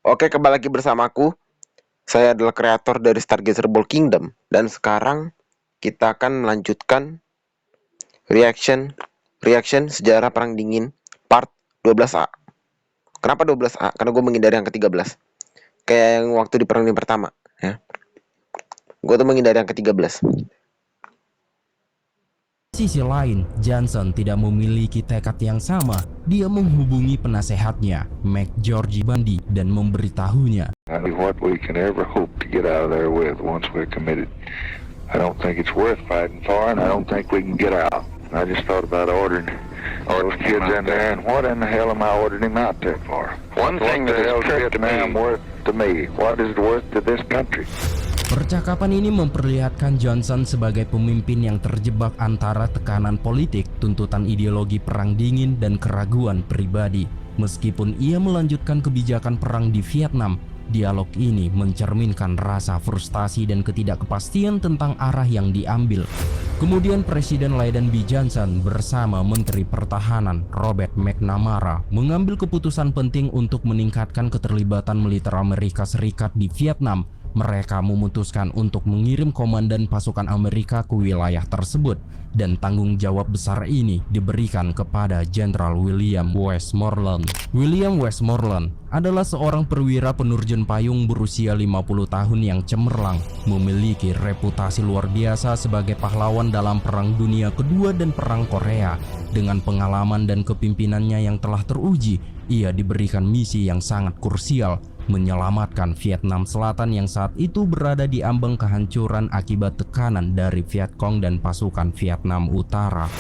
Oke, kembali lagi bersamaku. Saya adalah kreator dari Stargazer Ball Kingdom. Dan sekarang kita akan melanjutkan reaction sejarah Perang Dingin part 12A. Kenapa 12A? Karena gue menghindari yang ke-13. Kayak yang waktu di Perang Dingin pertama. Ya. Gue tuh menghindari yang ke-13. Sisi lain, Johnson tidak memiliki tekad yang sama. Dia menghubungi penasehatnya, McGeorge Bundy, dan memberitahunya. What we can ever hope to get out of there with once we're committed. I don't think it's worth fighting for, and I don't think we can get out. I just thought about ordering those kids in there, and what in the hell am I ordering him out there for? One thing that is Vietnam worth to me, what is it worth to this country? Percakapan ini memperlihatkan Johnson sebagai pemimpin yang terjebak antara tekanan politik, tuntutan ideologi perang dingin, dan keraguan pribadi. Meskipun ia melanjutkan kebijakan perang di Vietnam, dialog ini mencerminkan rasa frustasi dan ketidakpastian tentang arah yang diambil. Kemudian Presiden Lyndon B. Johnson bersama Menteri Pertahanan Robert McNamara mengambil keputusan penting untuk meningkatkan keterlibatan militer Amerika Serikat di Vietnam. Mereka memutuskan untuk mengirim komandan pasukan Amerika ke wilayah tersebut, dan tanggung jawab besar ini diberikan kepada Jenderal William Westmoreland. William Westmoreland adalah seorang perwira penerjun payung berusia 50 tahun yang cemerlang, memiliki reputasi luar biasa sebagai pahlawan dalam Perang Dunia Kedua dan Perang Korea. Dengan pengalaman dan kepimpinannya yang telah teruji, ia diberikan misi yang sangat krusial, menyelamatkan Vietnam Selatan yang saat itu berada di ambang kehancuran akibat tekanan dari Viet Cong dan pasukan Vietnam Utara.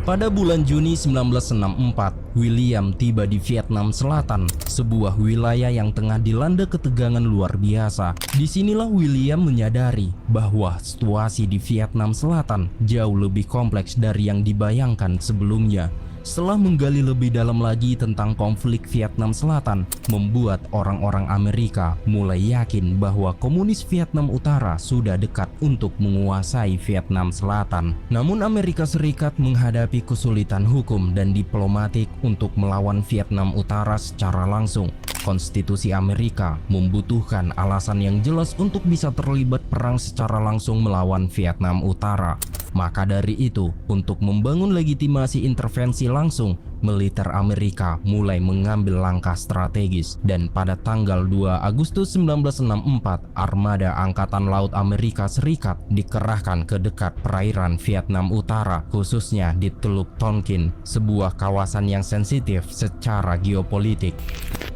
Pada bulan Juni 1964, William tiba di Vietnam Selatan, sebuah wilayah yang tengah dilanda ketegangan luar biasa. Disinilah William menyadari bahwa situasi di Vietnam Selatan jauh lebih kompleks dari yang dibayangkan sebelumnya. Setelah menggali lebih dalam lagi tentang konflik Vietnam Selatan, membuat orang-orang Amerika mulai yakin bahwa komunis Vietnam Utara sudah dekat untuk menguasai Vietnam Selatan. Namun Amerika Serikat menghadapi kesulitan hukum dan diplomatik untuk melawan Vietnam Utara secara langsung. Konstitusi Amerika membutuhkan alasan yang jelas untuk bisa terlibat perang secara langsung melawan Vietnam Utara. Maka dari itu, untuk membangun legitimasi intervensi langsung, militer Amerika mulai mengambil langkah strategis, dan pada tanggal 2 Agustus 1964, armada Angkatan Laut Amerika Serikat dikerahkan ke dekat perairan Vietnam Utara, khususnya di Teluk Tonkin, sebuah kawasan yang sensitif secara geopolitik.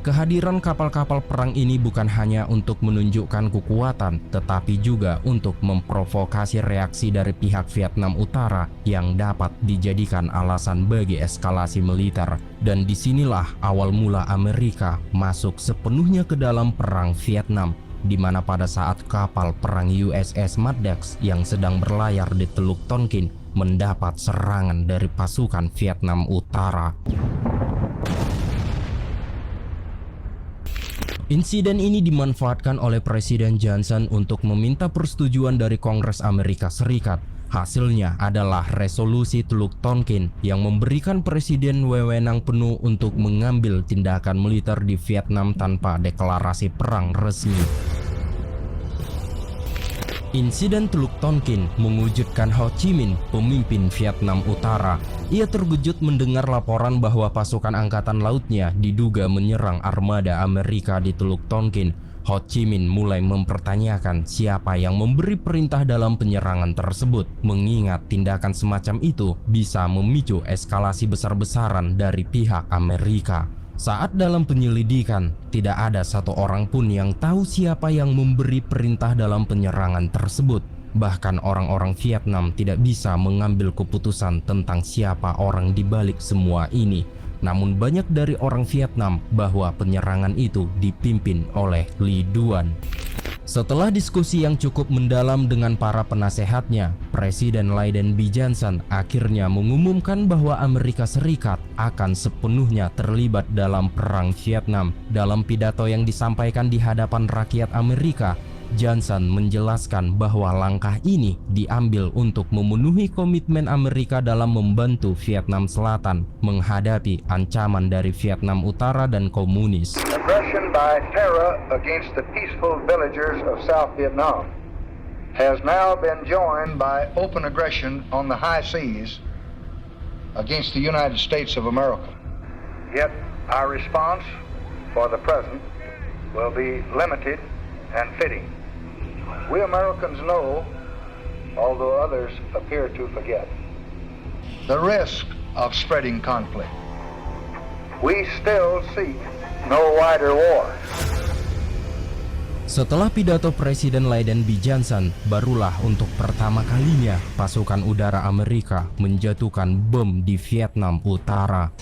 Kehadiran kapal-kapal perang ini bukan hanya untuk menunjukkan kekuatan, tetapi juga untuk memprovokasi reaksi dari pihak Vietnam Utara yang dapat dijadikan alasan bagi eskalasi militer. Dan disinilah awal mula Amerika masuk sepenuhnya ke dalam perang Vietnam, di mana pada saat kapal perang USS Maddox yang sedang berlayar di Teluk Tonkin mendapat serangan dari pasukan Vietnam Utara. Insiden ini dimanfaatkan oleh Presiden Johnson untuk meminta persetujuan dari Kongres Amerika Serikat. Hasilnya adalah resolusi Teluk Tonkin yang memberikan Presiden wewenang penuh untuk mengambil tindakan militer di Vietnam tanpa deklarasi perang resmi. Insiden Teluk Tonkin mengejutkan Ho Chi Minh, pemimpin Vietnam Utara. Ia terkejut mendengar laporan bahwa pasukan angkatan lautnya diduga menyerang armada Amerika di Teluk Tonkin. Ho Chi Minh mulai mempertanyakan siapa yang memberi perintah dalam penyerangan tersebut, mengingat tindakan semacam itu bisa memicu eskalasi besar-besaran dari pihak Amerika. Saat dalam penyelidikan, tidak ada satu orang pun yang tahu siapa yang memberi perintah dalam penyerangan tersebut. Bahkan orang-orang Vietnam tidak bisa mengambil keputusan tentang siapa orang di balik semua ini. Namun banyak dari orang Vietnam bahwa penyerangan itu dipimpin oleh Ly Duan. Setelah diskusi yang cukup mendalam dengan para penasehatnya, Presiden Lyndon B. Johnson akhirnya mengumumkan bahwa Amerika Serikat akan sepenuhnya terlibat dalam perang Vietnam. Dalam pidato yang disampaikan di hadapan rakyat Amerika, Johnson menjelaskan bahwa langkah ini diambil untuk memenuhi komitmen Amerika dalam membantu Vietnam Selatan menghadapi ancaman dari Vietnam Utara dan komunis. Aggression by terror against the peaceful villagers of South Vietnam has now been joined by open aggression on the high seas against the United States of America. Yet our response for the present will be limited and fitting. We Americans know, although others appear to forget, the risk of spreading conflict. We still seek no wider war. Setelah pidato Presiden Lyndon B. Johnson, barulah untuk pertama kalinya pasukan udara Amerika menjatuhkan bom di Vietnam Utara.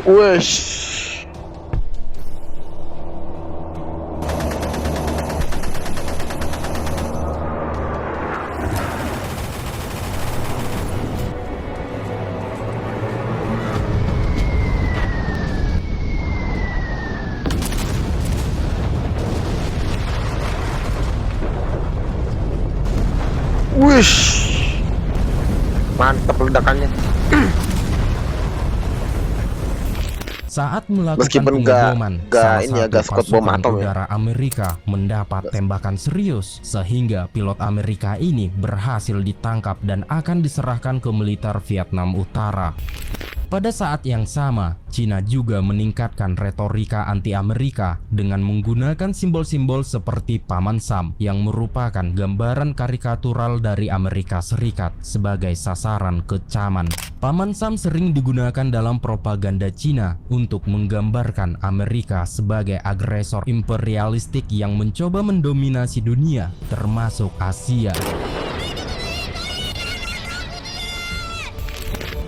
Wush. Wush. Mantap ledakannya. Saat melakukan Meskipun pengeboman, salah ini satu agak Scott bom pasukan atom ya. udara Amerika mendapat tembakan serius sehingga pilot Amerika ini berhasil ditangkap dan akan diserahkan ke militer Vietnam Utara. Pada saat yang sama, Cina juga meningkatkan retorika anti-Amerika dengan menggunakan simbol-simbol seperti Paman Sam yang merupakan gambaran karikatural dari Amerika Serikat sebagai sasaran kecaman. Paman Sam sering digunakan dalam propaganda Cina untuk menggambarkan Amerika sebagai agresor imperialistik yang mencoba mendominasi dunia, termasuk Asia.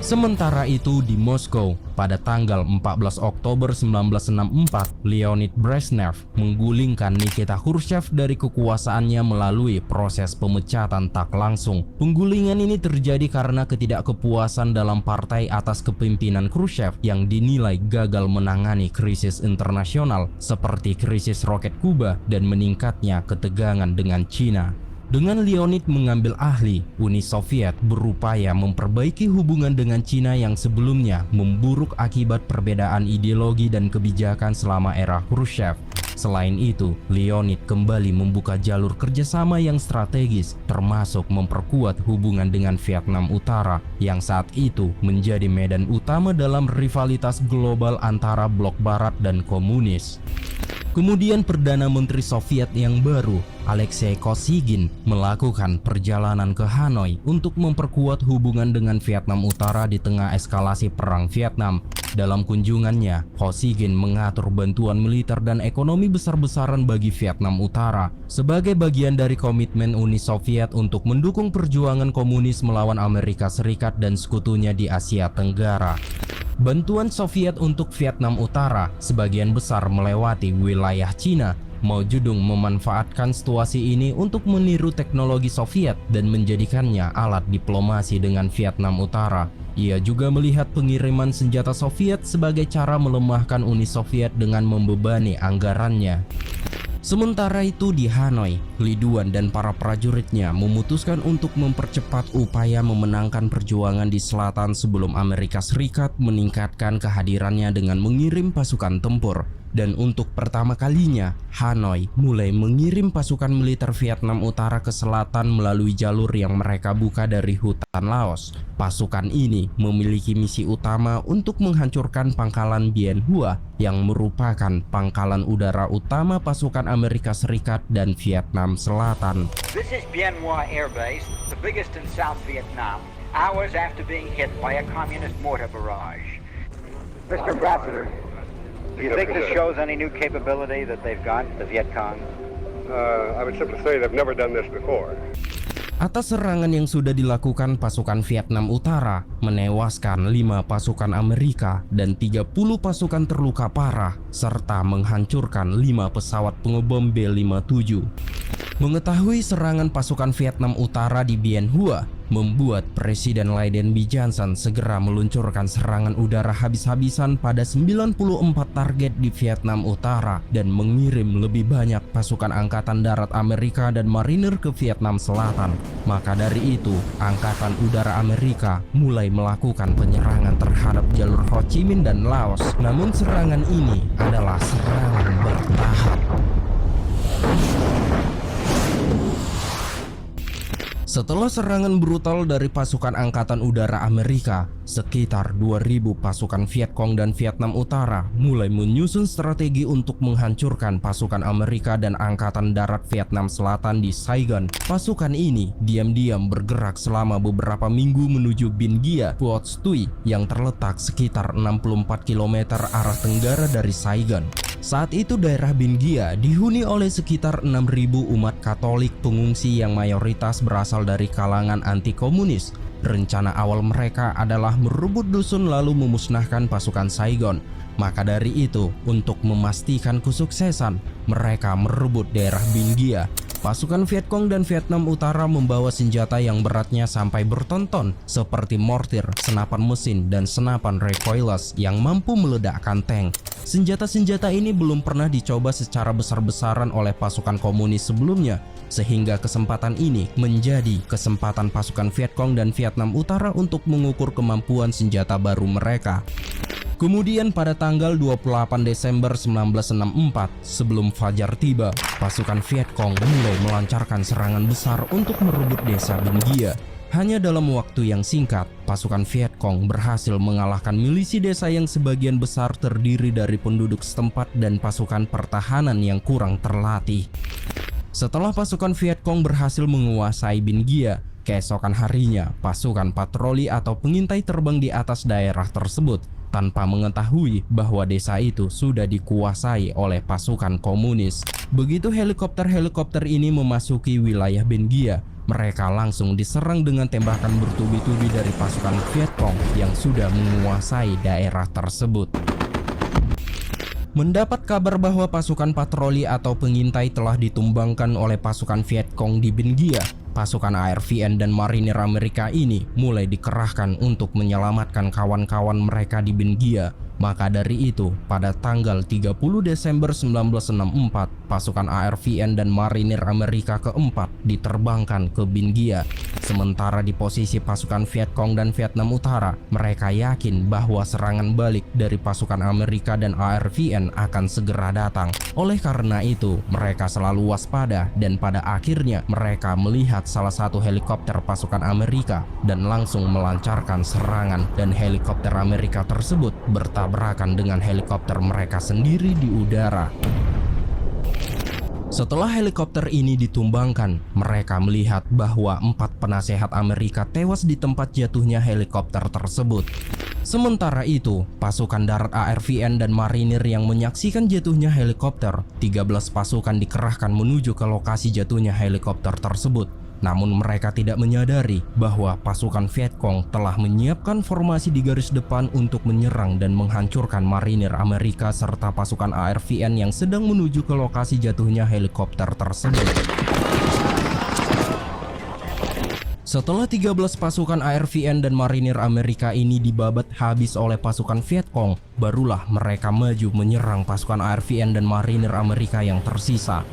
Sementara itu di Moskow, pada tanggal 14 Oktober 1964, Leonid Brezhnev menggulingkan Nikita Khrushchev dari kekuasaannya melalui proses pemecatan tak langsung. Penggulingan ini terjadi karena ketidakkepuasan dalam partai atas kepemimpinan Khrushchev yang dinilai gagal menangani krisis internasional seperti krisis roket Kuba dan meningkatnya ketegangan dengan Cina. Dengan Leonid mengambil ahli, Uni Soviet berupaya memperbaiki hubungan dengan Cina yang sebelumnya memburuk akibat perbedaan ideologi dan kebijakan selama era Khrushchev. Selain itu, Leonid kembali membuka jalur kerjasama yang strategis, termasuk memperkuat hubungan dengan Vietnam Utara yang saat itu menjadi medan utama dalam rivalitas global antara blok barat dan komunis. Kemudian Perdana Menteri Soviet yang baru, Alexei Kosygin, melakukan perjalanan ke Hanoi untuk memperkuat hubungan dengan Vietnam Utara di tengah eskalasi perang Vietnam. Dalam kunjungannya, Kosygin mengatur bantuan militer dan ekonomi besar-besaran bagi Vietnam Utara sebagai bagian dari komitmen Uni Soviet untuk mendukung perjuangan komunis melawan Amerika Serikat dan sekutunya di Asia Tenggara. Bantuan Soviet untuk Vietnam Utara sebagian besar melewati wilayah Cina. Mao Zedong memanfaatkan situasi ini untuk meniru teknologi Soviet dan menjadikannya alat diplomasi dengan Vietnam Utara. Ia juga melihat pengiriman senjata Soviet sebagai cara melemahkan Uni Soviet dengan membebani anggarannya. Sementara itu di Hanoi, Li Duan dan para prajuritnya memutuskan untuk mempercepat upaya memenangkan perjuangan di selatan sebelum Amerika Serikat meningkatkan kehadirannya dengan mengirim pasukan tempur. Dan untuk pertama kalinya, Hanoi mulai mengirim pasukan militer Vietnam Utara ke selatan melalui jalur yang mereka buka dari hutan Laos. Pasukan ini memiliki misi utama untuk menghancurkan pangkalan Bien Hoa yang merupakan pangkalan udara utama pasukan Amerika Serikat dan Vietnam Selatan. This is Bien Hoa Air Base, the biggest in South Vietnam, hours after being hit by a communist mortar barrage. Mr. Ambassador, do you think this shows any new capability that they've got, the Viet Cong? I would simply say they've never done this before. Atas serangan yang sudah dilakukan pasukan Vietnam Utara menewaskan 5 pasukan Amerika dan 30 pasukan terluka parah serta menghancurkan 5 pesawat pengebom B-57. Mengetahui serangan pasukan Vietnam Utara di Bien Hoa, membuat Presiden Lyndon B. Johnson segera meluncurkan serangan udara habis-habisan pada 94 target di Vietnam Utara dan mengirim lebih banyak pasukan Angkatan Darat Amerika dan marinir ke Vietnam Selatan. Maka dari itu, Angkatan Udara Amerika mulai melakukan penyerangan terhadap jalur Ho Chi Minh dan Laos. Namun serangan ini adalah serangan bertahap. Setelah serangan brutal dari pasukan Angkatan Udara Amerika, sekitar 2.000 pasukan Vietcong dan Vietnam Utara mulai menyusun strategi untuk menghancurkan pasukan Amerika dan Angkatan Darat Vietnam Selatan di Saigon. Pasukan ini diam-diam bergerak selama beberapa minggu menuju Binh Gia, Phuoc Tuy yang terletak sekitar 64 km arah tenggara dari Saigon. Saat itu daerah Binh Gia dihuni oleh sekitar 6.000 umat Katolik pengungsi yang mayoritas berasal dari kalangan anti-komunis. Rencana awal mereka adalah merebut dusun lalu memusnahkan pasukan Saigon. Maka dari itu, untuk memastikan kesuksesan, mereka merebut daerah Binh Gia. Pasukan Vietcong dan Vietnam Utara membawa senjata yang beratnya sampai bertonton seperti mortir, senapan mesin, dan senapan recoilless yang mampu meledakkan tank. Senjata-senjata ini belum pernah dicoba secara besar-besaran oleh pasukan komunis sebelumnya, sehingga kesempatan ini menjadi kesempatan pasukan Vietcong dan Vietnam Utara untuk mengukur kemampuan senjata baru mereka. Kemudian pada tanggal 28 Desember 1964, sebelum fajar tiba, pasukan Vietcong mulai melancarkan serangan besar untuk merebut desa Binh Gia. Hanya dalam waktu yang singkat, pasukan Vietcong berhasil mengalahkan milisi desa yang sebagian besar terdiri dari penduduk setempat dan pasukan pertahanan yang kurang terlatih. Setelah pasukan Vietcong berhasil menguasai Binh Gia, keesokan harinya pasukan patroli atau pengintai terbang di atas daerah tersebut tanpa mengetahui bahwa desa itu sudah dikuasai oleh pasukan komunis. Begitu helikopter-helikopter ini memasuki wilayah Binh Gia, mereka langsung diserang dengan tembakan bertubi-tubi dari pasukan Vietcong yang sudah menguasai daerah tersebut. Mendapat kabar bahwa pasukan patroli atau pengintai telah ditumbangkan oleh pasukan Vietcong di Binh Gia, pasukan ARVN dan marinir Amerika ini mulai dikerahkan untuk menyelamatkan kawan-kawan mereka di Binh Gia. Maka dari itu, pada tanggal 30 Desember 1964, pasukan ARVN dan marinir Amerika keempat diterbangkan ke Binh Gia. Sementara di posisi pasukan Vietcong dan Vietnam Utara, mereka yakin bahwa serangan balik dari pasukan Amerika dan ARVN akan segera datang. Oleh karena itu, mereka selalu waspada dan pada akhirnya mereka melihat salah satu helikopter pasukan Amerika dan langsung melancarkan serangan, dan helikopter Amerika tersebut bertabrakan dengan helikopter mereka sendiri di udara. Setelah helikopter ini ditumbangkan, mereka melihat bahwa 4 penasehat Amerika tewas di tempat jatuhnya helikopter tersebut. Sementara itu, pasukan darat ARVN dan marinir yang menyaksikan jatuhnya helikopter, 13 pasukan dikerahkan menuju ke lokasi jatuhnya helikopter tersebut. Namun mereka tidak menyadari bahwa pasukan Vietcong telah menyiapkan formasi di garis depan untuk menyerang dan menghancurkan marinir Amerika serta pasukan ARVN yang sedang menuju ke lokasi jatuhnya helikopter tersebut. Setelah 13 pasukan ARVN dan marinir Amerika ini dibabat habis oleh pasukan Vietcong, barulah mereka maju menyerang pasukan ARVN dan marinir Amerika yang tersisa.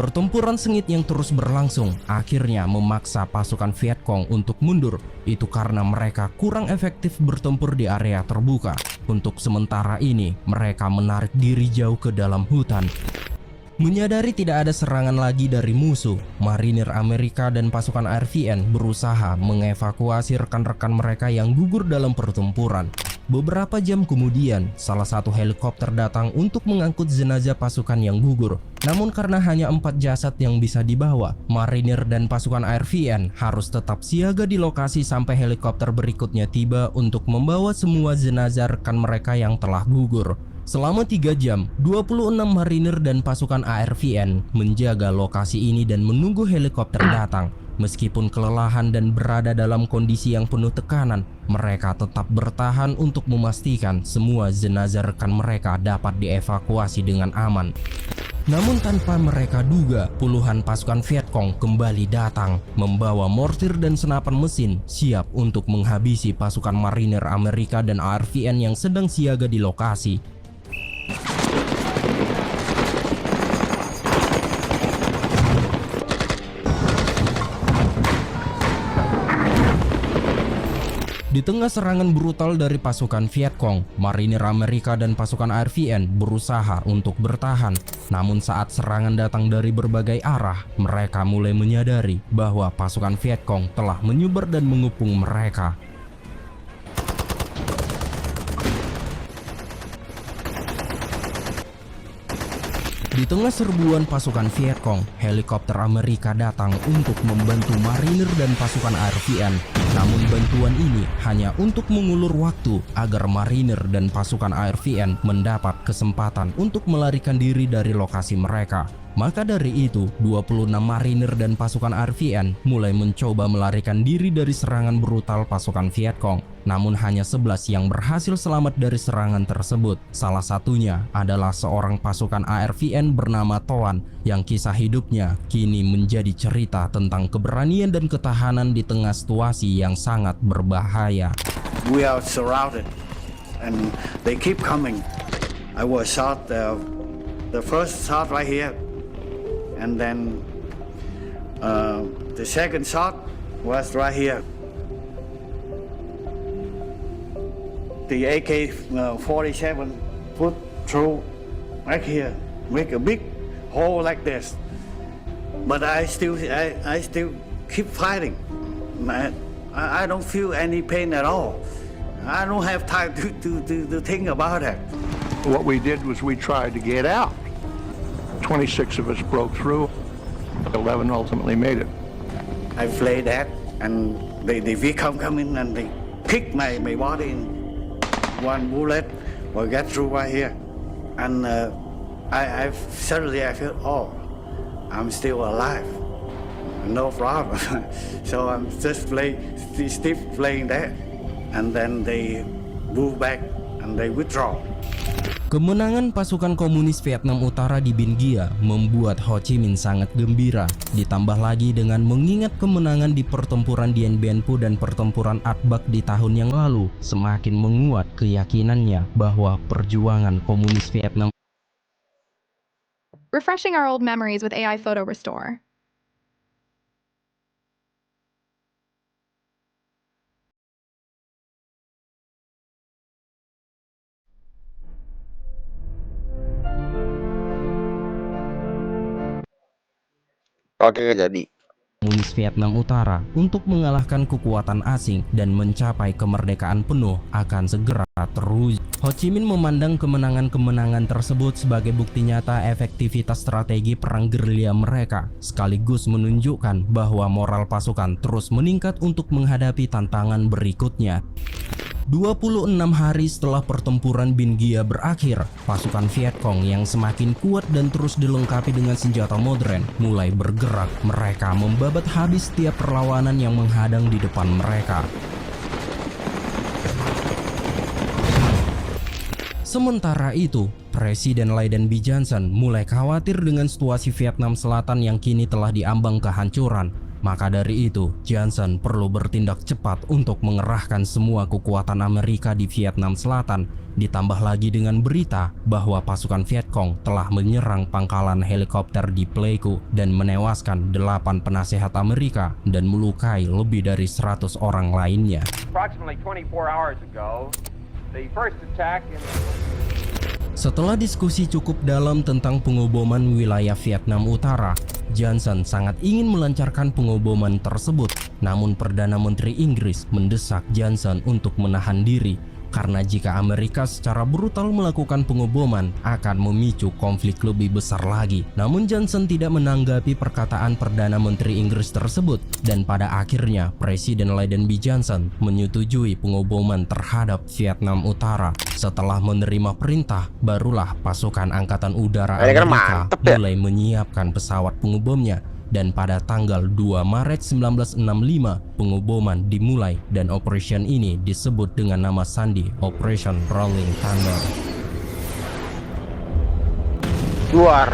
Pertempuran sengit yang terus berlangsung akhirnya memaksa pasukan Vietcong untuk mundur. Itu karena mereka kurang efektif bertempur di area terbuka. Untuk sementara ini, mereka menarik diri jauh ke dalam hutan. Menyadari tidak ada serangan lagi dari musuh, marinir Amerika dan pasukan ARVN berusaha mengevakuasi rekan-rekan mereka yang gugur dalam pertempuran. Beberapa jam kemudian, salah satu helikopter datang untuk mengangkut jenazah pasukan yang gugur. Namun karena hanya 4 jasad yang bisa dibawa, marinir dan pasukan ARVN harus tetap siaga di lokasi sampai helikopter berikutnya tiba untuk membawa semua jenazah rekan mereka yang telah gugur. Selama 3 jam, 26 marinir dan pasukan ARVN menjaga lokasi ini dan menunggu helikopter datang. Meskipun kelelahan dan berada dalam kondisi yang penuh tekanan, mereka tetap bertahan untuk memastikan semua jenazah rekan mereka dapat dievakuasi dengan aman. Namun tanpa mereka duga, puluhan pasukan Vietcong kembali datang, membawa mortir dan senapan mesin siap untuk menghabisi pasukan marinir Amerika dan ARVN yang sedang siaga di lokasi. Di tengah serangan brutal dari pasukan Vietcong, marinir Amerika dan pasukan ARVN berusaha untuk bertahan. Namun saat serangan datang dari berbagai arah, mereka mulai menyadari bahwa pasukan Vietcong telah menyebar dan mengepung mereka. Di tengah serbuan pasukan Vietcong, helikopter Amerika datang untuk membantu marinir dan pasukan ARVN. Namun bantuan ini hanya untuk mengulur waktu agar marinir dan pasukan ARVN mendapat kesempatan untuk melarikan diri dari lokasi mereka. Maka dari itu, 26 marinir dan pasukan ARVN mulai mencoba melarikan diri dari serangan brutal pasukan Vietcong. Namun hanya 11 yang berhasil selamat dari serangan tersebut. Salah satunya adalah seorang pasukan ARVN bernama Toan yang kisah hidupnya kini menjadi cerita tentang keberanian dan ketahanan di tengah situasi yang sangat berbahaya. We are surrounded and they keep coming. I was shot the first shot right here, and then the second shot was right here. The AK-47 put through right here, make a big hole like this. But I still keep fighting. I don't feel any pain at all. I don't have time to think about it. What we did was we tried to get out. 26 of us broke through. 11 ultimately made it. I play that, and they come in and they kick my body in. One bullet will get through right here, and I suddenly feel, oh, I'm still alive, no problem. So I'm just still playing that, and then they move back and they withdraw. Kemenangan pasukan komunis Vietnam Utara di Binh Gia membuat Ho Chi Minh sangat gembira. Ditambah lagi dengan mengingat kemenangan di pertempuran Dien Bien Phu dan pertempuran At Bac di tahun yang lalu, semakin menguat keyakinannya bahwa perjuangan komunis Vietnam. Refreshing our old memories with AI Photo Restore. Oke, jadi Komunis Vietnam Utara untuk mengalahkan kekuatan asing dan mencapai kemerdekaan penuh akan segera terwujud. Ho Chi Minh memandang kemenangan-kemenangan tersebut sebagai bukti nyata efektivitas strategi perang gerilya mereka, sekaligus menunjukkan bahwa moral pasukan terus meningkat untuk menghadapi tantangan berikutnya. 26 hari setelah pertempuran Binh Gia berakhir, pasukan Vietcong yang semakin kuat dan terus dilengkapi dengan senjata modern mulai bergerak. Mereka membabat habis setiap perlawanan yang menghadang di depan mereka. Sementara itu, Presiden Lyndon B. Johnson mulai khawatir dengan situasi Vietnam Selatan yang kini telah diambang kehancuran. Maka dari itu, Johnson perlu bertindak cepat untuk mengerahkan semua kekuatan Amerika di Vietnam Selatan. Ditambah lagi dengan berita bahwa pasukan Vietcong telah menyerang pangkalan helikopter di Pleiku dan menewaskan 8 penasehat Amerika dan melukai lebih dari 100 orang lainnya. Approximately 24 hours ago, the first attack in Setelah diskusi cukup dalam tentang pengoboman wilayah Vietnam Utara, Johnson sangat ingin melancarkan pengoboman tersebut. Namun Perdana Menteri Inggris mendesak Johnson untuk menahan diri, karena jika Amerika secara brutal melakukan pengoboman akan memicu konflik lebih besar lagi. Namun Johnson tidak menanggapi perkataan Perdana Menteri Inggris tersebut, dan pada akhirnya Presiden Lyndon B. Johnson menyetujui pengoboman terhadap Vietnam Utara. Setelah menerima perintah, barulah pasukan Angkatan Udara Ini kan Amerika mantep ya. mulai menyiapkan pesawat pengobomnya. Dan pada tanggal 2 Maret 1965, pengoboman dimulai dan operation ini disebut dengan nama sandi Operation Rolling Thunder. Luar.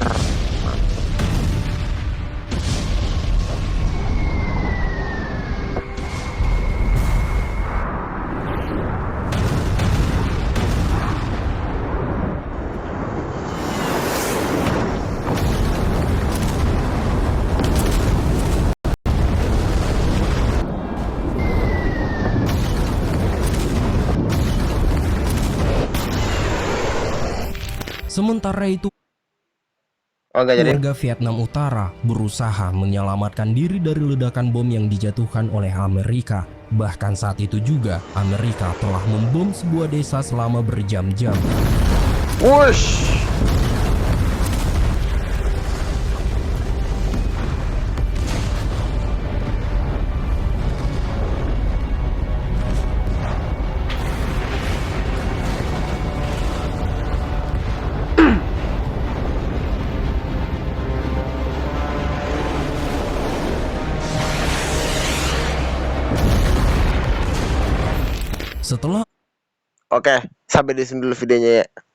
Sementara itu, Oh enggak jadi. warga Vietnam Utara berusaha menyelamatkan diri dari ledakan bom yang dijatuhkan oleh Amerika. Bahkan saat itu juga, Amerika telah membom sebuah desa selama berjam-jam. Wush. Setelah Oke, sampai di sini dulu videonya ya.